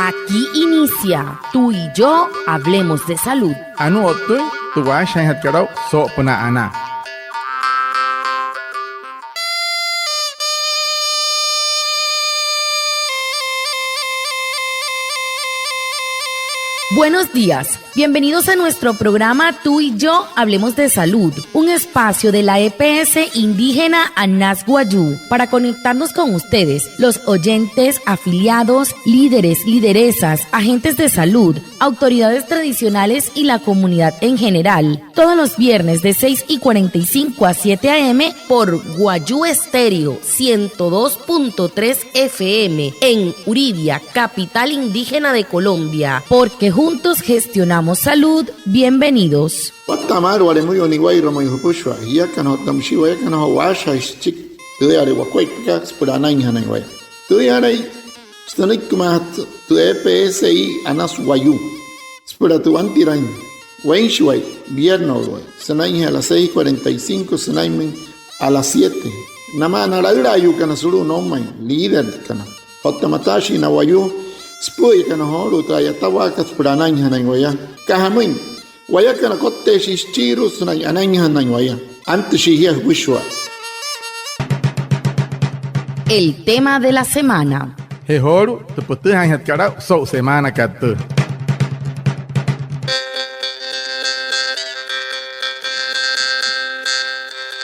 Aquí inicia Tú y yo hablemos de salud. Anu otu tu wa shan hat karau so puna ana. Buenos días, bienvenidos a nuestro programa Tú y yo hablemos de salud, un espacio de la EPS indígena Anas Wayuu para conectarnos con ustedes, los oyentes, afiliados, líderes, lideresas, agentes de salud, autoridades tradicionales y la comunidad en general, todos los viernes de 6:45 a 7 a.m. por Wayuu Estéreo 102.3 FM en Uribia, capital indígena de Colombia, porque juntos gestionamos salud. Bienvenidos. Watamar wale muy oniguairo muy hupushwa yakano tamshiwa yakano washa ischik tuyare wakweka spurana inhana waya tuyare stanikmat tu EPSI Anas Wayuu spura tu antiran wenshway viernes sanai a las 6:45 sanai a las 7 nama narayuka kana suru no mai líder kana hotamatashi na Wayuu Spui kana holu traya tawaka spranañ hanay waya kahamuin waya kana kotte shichiru sunay anañ hanay waya antes shihia wishwa. El tema de la semana. He horu tu putu han hat karau so semana katu.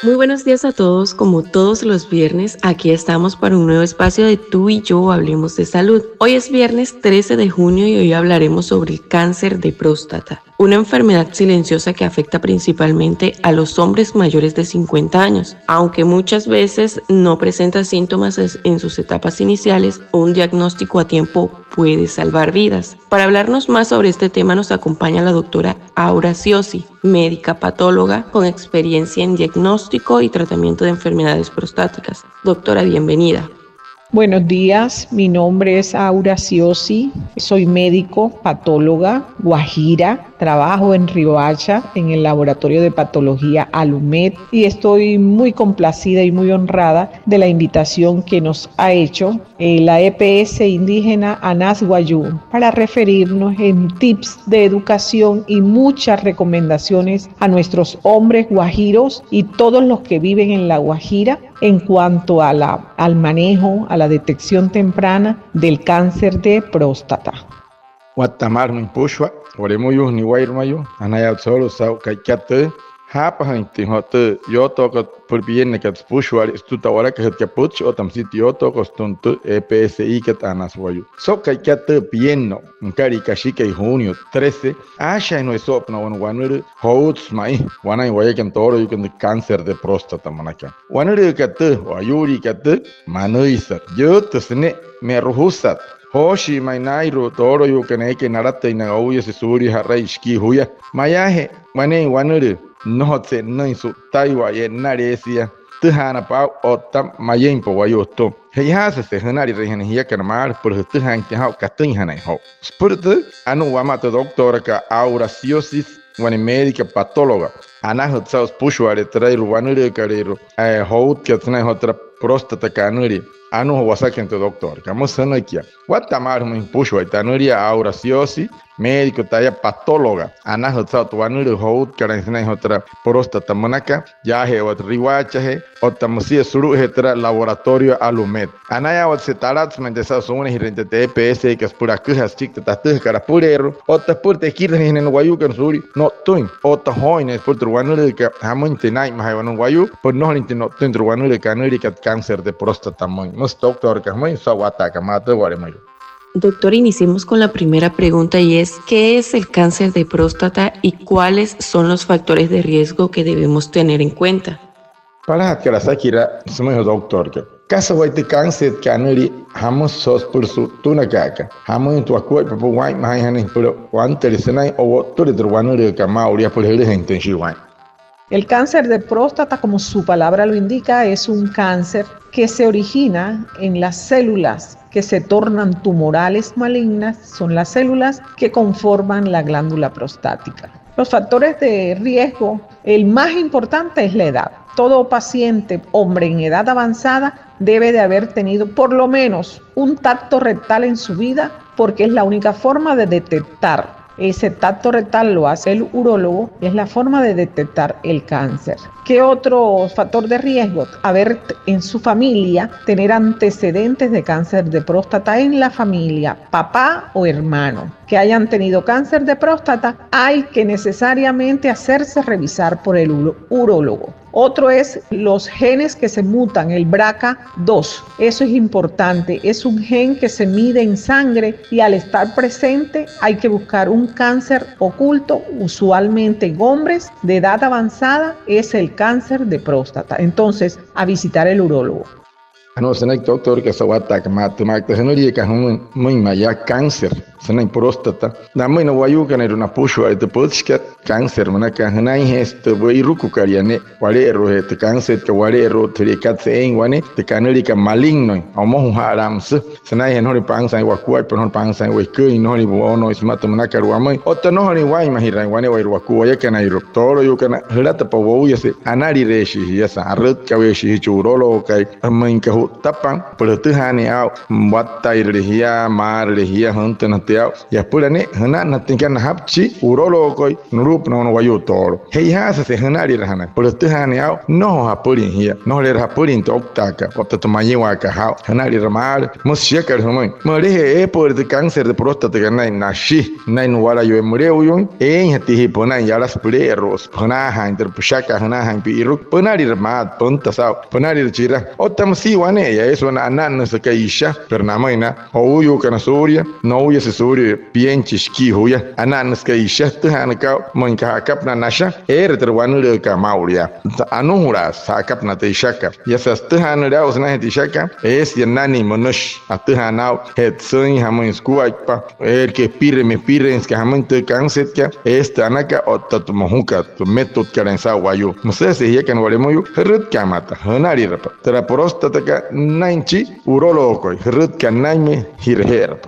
Muy buenos días a todos, como todos los viernes, aquí estamos para un nuevo espacio de Tú y yo hablemos de salud. Hoy es viernes 13 de junio y hoy hablaremos sobre el cáncer de próstata, una enfermedad silenciosa que afecta principalmente a los hombres mayores de 50 años, aunque muchas veces no presenta síntomas en sus etapas iniciales, un diagnóstico a tiempo puede salvar vidas. Para hablarnos más sobre este tema nos acompaña la doctora Aura Siosi, médica patóloga con experiencia en diagnóstico y tratamiento de enfermedades prostáticas. Doctora, bienvenida. Buenos días, mi nombre es Aura Siosi, soy médico, patóloga, guajira, trabajo en Riohacha en el laboratorio de patología Alumet y estoy muy complacida y muy honrada de la invitación que nos ha hecho la EPS indígena Anas Wayuu para referirnos en tips de educación y muchas recomendaciones a nuestros hombres guajiros y todos los que viven en la Guajira en cuanto a al manejo, a la detección temprana del cáncer de próstata. Watamar min pushwa oremuyu ni wairmayu anaya solo sau kaikate hapa hanti hote yoto ko purbienne kat pushwa istuta ora ka het kapuch otam sit yoto ko stuntu EPSI kat Anas Wayuu so kaikate bienno nkari kashike junio 13 asha no sopna wanur hots mai wanai wayakan toro yukan cáncer de próstata manaka wanur kat wayuri kat manoisa yotsne me ruhusat Hoshi mainairo toro yukane ke narate ina auye se suri haraiski huya mayahe mane wanure nohotse naisu taiwa ye naresia tuhana pa otam mayempo wayoto heyasa se hanari rehane hiya kanamar por tuhan ke hau katin hanai ho spurtu anu wamato doctora ka Aura Siosi wane médica patóloga anahot saus pushware trairu wanure karero hout katsna hotra próstata kanuri anu wasakento doctor kamusana kia watamar min pushwa tanuri Aura Siosi médico taya patóloga anahot saut wanure hout karansna hotra próstata manaka yahe wat riwacha he otamusia suru hetra laboratorio Alumet anaya wat setarat mendesa sone hirente TPS que spura kuhas chikta tatu karapurero otapurte kirhen en Wayuu kan suri no tuin otahoines por wanure ka hamonte nai mahaywan Wayuu por no linte no tuin wanure kanuri kat cáncer de próstata muy mus doctor ka muy sawata ka mate waremayo. Doctor, iniciemos con la primera pregunta y es ¿qué es el cáncer de próstata y cuáles son los factores de riesgo que debemos tener en cuenta? Para que la sakira sumo doctor ka kasa waite cáncer kanuri hamos sos por su tuna kaka hamos tu akoi papu wai mai hanin pero wanter senai o tore wanure ka mauria por hele gente shiwai. El cáncer de próstata, como su palabra lo indica, es un cáncer que se origina en las células que se tornan tumorales malignas, son las células que conforman la glándula prostática. Los factores de riesgo, el más importante es la edad. Todo paciente, hombre en edad avanzada, debe de haber tenido por lo menos un tacto rectal en su vida, porque es la única forma de detectar. Ese tacto rectal lo hace el urólogo, es la forma de detectar el cáncer. ¿Qué otro factor de riesgo? Haber en su familia, tener antecedentes de cáncer de próstata en la familia, papá o hermano, que hayan tenido cáncer de próstata, hay que necesariamente hacerse revisar por el urólogo. Otro es los genes que se mutan, el BRCA2. Eso es importante, es un gen que se mide en sangre y al estar presente hay que buscar un cáncer oculto, usualmente en hombres de edad avanzada, es el cáncer de próstata. Entonces, a visitar el urólogo. No, senai doctor que se va a atacar, se no llega muy maya cáncer, senai próstata. Da muy no vayu que no una pushua de podska cáncer, mana que senai este voy ruku kariane, wale ero este cáncer que wale ero terikat sein wane, te caneli que maligno, o mo haram se, senai no le pansa igual cual, pero no pansa igual que no le bono es mata mana que ruamai, otra no le guay mahira wane igual ruaku ya que nairo, todo yo que na relata pa voy ese anari reshi ya sa red que voy shi churolo que main que tapan pero tu hani au watai rehia mar rehia hunte na teau ya pulane hana na tinkan hapchi urolo koi nurup no wayu toro hei hasa se hanari rahana pero tu hani au no hapurin hia no le hapurin toktaka opta tomayi wa ka hau hanari ramar musyakar humai mare por de cáncer de próstata que nai nashi nai no wala yo mureu yo hati hipona yaras pleros hana ha interpushaka hana ha piruk ponari ramad ponta sau ponari chira otam si wane ya eso anan se kaisha pernamaina o uyu kana surya no uya se surya pienchi ski huya anan se kaisha tahan ka monka kapna nasha terwan le ka mauria anuhura sa kapna te shaka ya se tahan da usna te shaka es yanani monush atahanau het sun hamun skuaipa que pire que hamun te kanset ka esta anaka otat mohuka to metod karensa wayu no sé si ya kan wale moyu rut kamata hanari rapa tra próstata ka nainchi urologo rut kanaime hirher.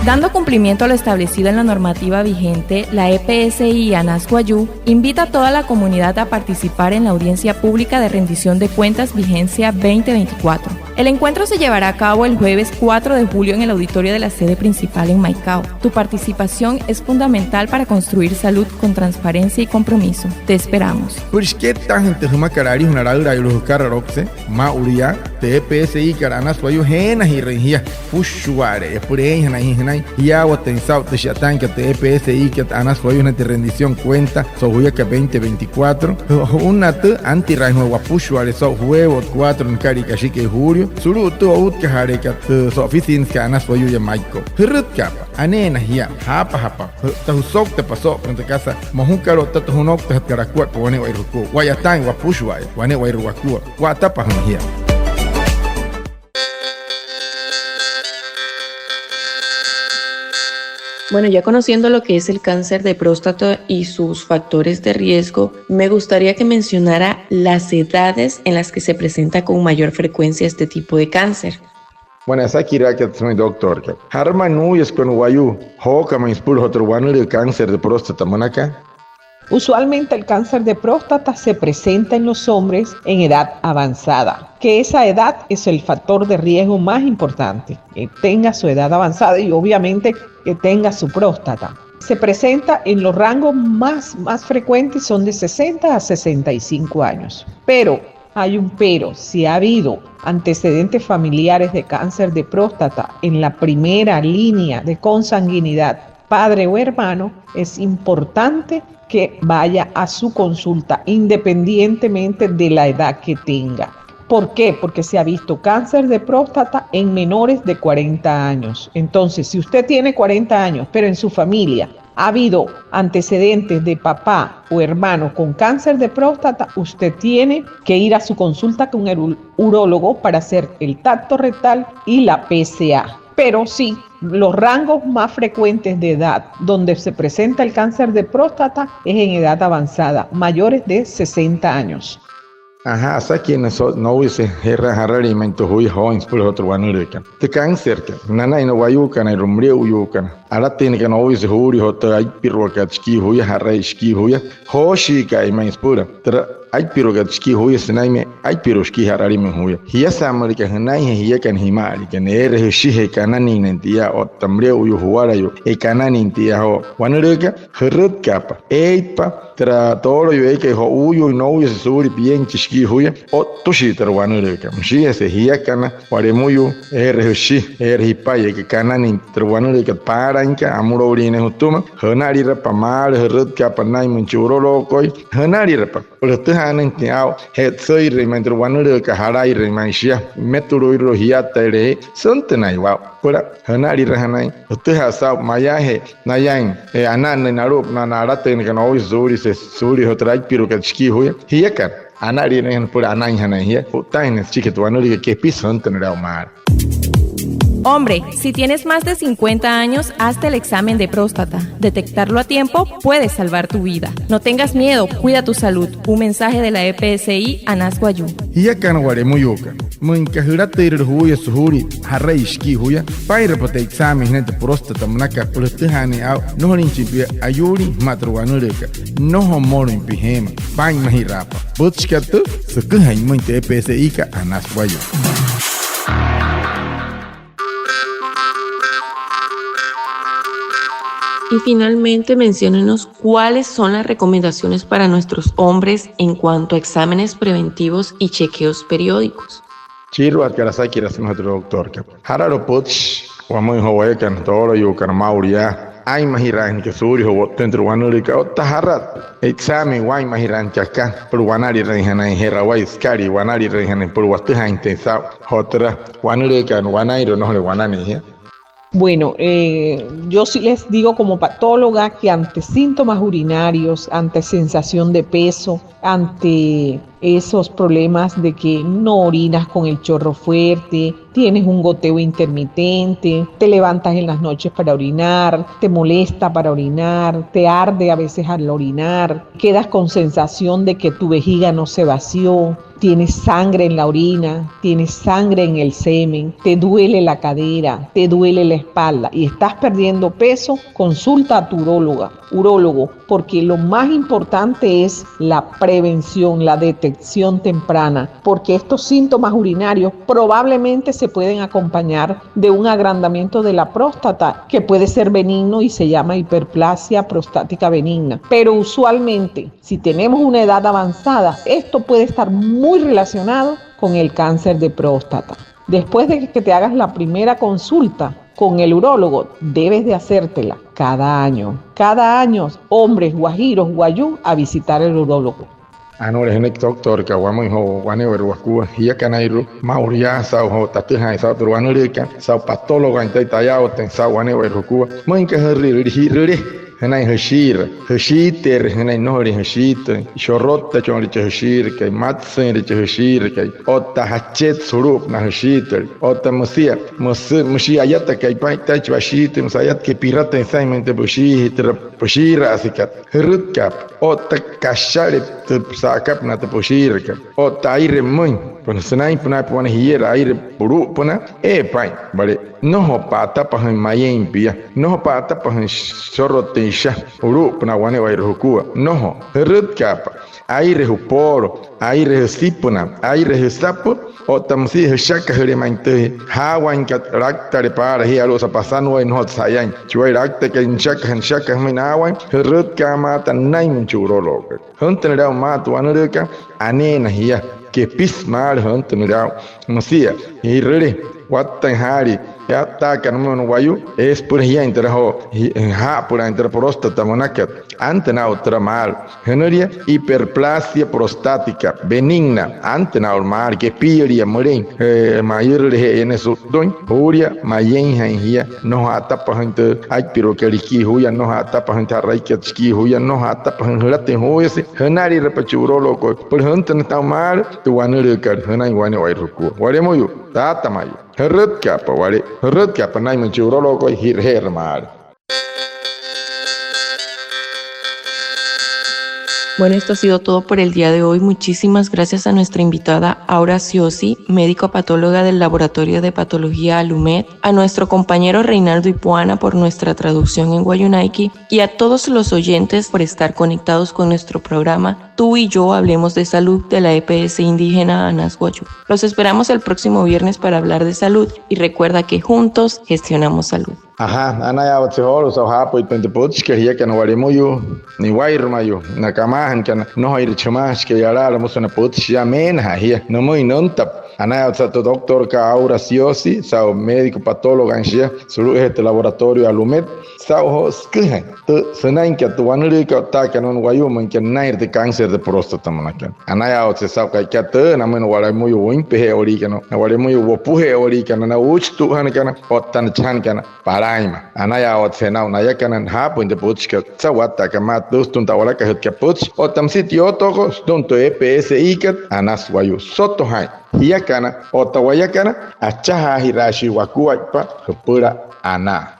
Dando cumplimiento a lo establecido en la normativa vigente, la EPSI Anasguayú invita a toda la comunidad a participar en la audiencia pública de rendición de cuentas vigencia 2024. El encuentro se llevará a cabo el jueves 4 de julio en el auditorio de la sede principal en Maicao. Tu participación es fundamental para construir salud con transparencia y compromiso. Te esperamos. Ya watensau te shatan que te EPSI que anas fue una rendición cuenta so huya que 2024 una te anti raino wapushu ale so huevo 4 en cari que que julio suru tu out que hare que so oficina que anas fue ya maiko hirut kapa anena ya hapa ta usok te pasó en casa mohukaro ta hunok te karakua pone wa ruku wayatan wapushu wane wa ruku wa tapa hia. Bueno, ya conociendo lo que es el cáncer de próstata y sus factores de riesgo, me gustaría que mencionara las edades en las que se presenta con mayor frecuencia este tipo de cáncer. Bueno, esa kira que soy doctor. Harma no es con wayu, hoka me inspuro otro wanu de cáncer de próstata manaka. Usualmente el cáncer de próstata se presenta en los hombres en edad avanzada, que esa edad es el factor de riesgo más importante, que tenga su edad avanzada y obviamente que tenga su próstata. Se presenta en los rangos más frecuentes, son de 60 a 65 años. Pero, hay un pero, si ha habido antecedentes familiares de cáncer de próstata en la primera línea de consanguinidad, padre o hermano, es importante que vaya a su consulta independientemente de la edad que tenga. ¿Por qué? Porque se ha visto cáncer de próstata en menores de 40 años. Entonces, si usted tiene 40 años, pero en su familia ha habido antecedentes de papá o hermano con cáncer de próstata, usted tiene que ir a su consulta con el urólogo para hacer el tacto rectal y la PSA. Pero sí, los rangos más frecuentes de edad donde se presenta el cáncer de próstata es en edad avanzada, mayores de 60 años. Ajá, hasta que no hubiese harari mento hui hoins por otro wanurekan. Te cáncer que nana no wayukan el rumbre uyukan. Ahora tiene que no hubiese huri hota ay pirwakatski huya harai ski huya. Hoshi kai mains pura. ay pero que ski huya senaime ay pero ski harari me huya hiya samari que hanai hiya kan himari que nere shi kanani nentia o tambre uyu huara yo kanani nentia ho wanureka herut kapa eipa tra toro yo que ho uyu no uyu suri bien ski huya o tushi tra wanureka mshi ese hiya kana waremuyu shi hipa que kanani tra wanureka paranka amuro urine hutuma hanari rapa mal herut kapa nai munchuro lokoi hanari rapa Pertahanan tiao hetsoi remendro wanure ka harai remaisia meturo iro hiata re santanai wa pura hanari rahanai utha sa mayahe nayan anan narup na narate ne no zuri se suri hotrai piro ka chiki hoya hiakan anari ne pura anan hanai hia utain chiki to wanure ke pisantan ra mar. Hombre, si tienes más de 50 años, hazte el examen de próstata. Detectarlo a tiempo puede salvar tu vida. No tengas miedo, cuida tu salud. Un mensaje de la EPSI Anasguayú. Hiakan waremuyuka. Munkahurate irhuya suhuri harreishki huya. Paira pate examen nete próstata manaka ultihani au nohorin chimpia ayuri matruanureka. Noho moro impihema. Pain mahirapa. Butchkatu sukuhay muinte EPSI ka Anasguayú. Y finalmente, menciónenos cuáles son las recomendaciones para nuestros hombres en cuanto a exámenes preventivos y chequeos periódicos. Chiro atkarasaki ras nuestro doctor. Hararo puch, wamoy hoye kan toro yu kan mauria. Ay mahiran que suri ho dentro wanurika o taharat. Examen wai mahiran chaka por wanari rehana hera wai skari wanari rehana por wataha intensa hotra wanurika wanairo no le wanani. Bueno, yo sí les digo como patóloga que ante síntomas urinarios, ante sensación de peso, ante esos problemas de que no orinas con el chorro fuerte, tienes un goteo intermitente, te levantas en las noches para orinar, te molesta para orinar, te arde a veces al orinar, quedas con sensación de que tu vejiga no se vació, tienes sangre en la orina, tienes sangre en el semen, te duele la cadera, te duele la espalda y estás perdiendo peso, consulta a tu urólogo, porque lo más importante es la prevención, la detección temprana, porque estos síntomas urinarios probablemente se pueden acompañar de un agrandamiento de la próstata, que puede ser benigno y se llama hiperplasia prostática benigna. Pero usualmente, si tenemos una edad avanzada, esto puede estar muy relacionado con el cáncer de próstata. Después de que te hagas la primera consulta con el urólogo, debes de hacértela cada año. Cada año, hombres, guajiros, guayú, a visitar el urólogo. Anore henek doctor ka wamo ho wanewer wakua hiya kanairu mauria sa ho tatha sa turwanurika sa patólogo inte tayao ten sa wanewer hukua moinka herri henai hashiter henai nohri hashiter shorota chonri hashir kai matsen ri hashir kai otta hachet surup na hashiter otta musia ayata kai pai tach hashiter musayat ke pirata ensaimento bushira asikat herut kap otta kashare sakap na pushir kap otta aire mun pon senai puna pon hiera aire puru puna pai bale no pata pahan mayen pia no pata pahan shorote sha uru puna wane wa irhukua no herut kapa aire huporo aire sipuna aire sapo o tamsi hashaka heremante hawan kat raktare para hi alo sapasano en hot sayan chuai rakte ke shaka minawan herut kama tanai munchurolo hontenera mat wanuruka anena hiya que pismal hontenera musia irre watan hari ya ta kanum wayu es por hiya interaho ha por inter próstata monakat antena otra mal genoria hiperplasia prostática benigna antena normal que piria moren mayor en eso don uria mayen hiya no ata pahante ay pero que liki huya no ata pahante raikatski huya no ata pahante huya se henari repachuro loco por honten ta mal tu wanure kar henai wane wai ruku wale moyu ta tamayu herut kapa nai menchuro loco hirher mal. Bueno, esto ha sido todo por el día de hoy. Muchísimas gracias a nuestra invitada Aura Siosi, médico patóloga del Laboratorio de Patología Alumet, a nuestro compañero Reinaldo Ipuana por nuestra traducción en Guayunaiki y a todos los oyentes por estar conectados con nuestro programa Tú y Yo Hablemos de Salud de la EPS indígena Anas Guayú. Los esperamos el próximo viernes para hablar de salud y recuerda que juntos gestionamos salud. Ajá, anaya otseholo sa hapo ipentepotch que ya que no warimo yo ni wairmayo nakamahan kan no ir chamash que ya la musona potch ya men ha ya no muy nontap anaya otsato doctor ka Aura Siosi sa médico patólogo ansia sulu este laboratorio Alumet sa ho skhe to senain que tu wanri ka ta kan on wayo man que nair de cáncer de próstata manakan anaya otse sa ka te na men warimo yo win pe ori kan na warimo yo wopuhe ori kan na uch tu han kan otan chan kan para anaya otsena unaya kanan hapo inde puchka tsawata kamat dostun tawala ka het kapuch o tamsit yo toko stunto EPS ikat Anas Guayú soto hai hiakana o tawaya kana achaha hirashi wakuaipa hepura ana